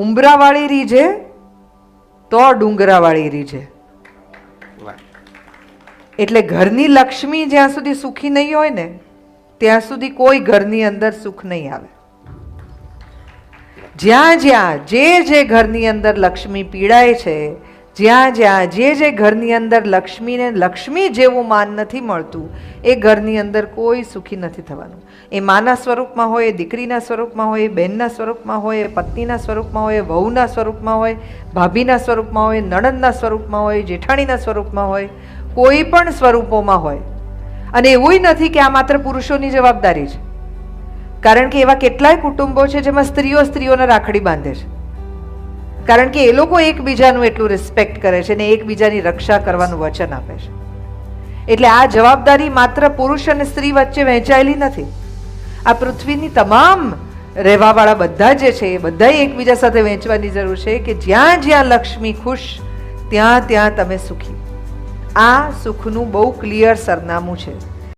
ઉંબરાવાળી રીઝે તો ડુંગરાવાળી રીઝે. એટલે ઘરની લક્ષ્મી જ્યાં સુધી સુખી નહીં હોય ને ત્યાં સુધી કોઈ ઘરની અંદર સુખ નહીં આવે. જ્યાં જ્યાં જે ઘરની અંદર લક્ષ્મી પીડાય છે, જ્યાં જ્યાં જે ઘરની અંદર લક્ષ્મીને લક્ષ્મી જેવું માન નથી મળતું, એ ઘરની અંદર કોઈ સુખી નથી થવાનું. એ માના સ્વરૂપમાં હોય, દીકરીના સ્વરૂપમાં હોય, બહેનના સ્વરૂપમાં હોય, પત્નીના સ્વરૂપમાં હોય, વહુના સ્વરૂપમાં હોય, ભાભીના સ્વરૂપમાં હોય, નણંદના સ્વરૂપમાં હોય, જેઠાણીના સ્વરૂપમાં હોય, કોઈ પણ સ્વરૂપોમાં હોય. અને એવું નથી કે આ માત્ર પુરુષોની જવાબદારી છે, કારણ કે એવા કેટલાય કુટુંબો છે જેમાં સ્ત્રીઓને રાખડી બાંધે છે, કારણ કે એ લોકો એકબીજાનું એટલું રિસ્પેક્ટ કરે છે ને એકબીજાની રક્ષા કરવાનું વચન આપે છે. એટલે આ જવાબદારી માત્ર પુરુષ અને સ્ત્રી વચ્ચે વહેંચાયેલી નથી. આ પૃથ્વીની તમામ રહેવાવાળા બધા જે છે એ બધાએ એકબીજા સાથે વહેંચવાની જરૂર છે કે જ્યાં જ્યાં લક્ષ્મી ખુશ ત્યાં ત્યાં તમે સુખી. આ સુખનું બહુ ક્લિયર સરનામું છે.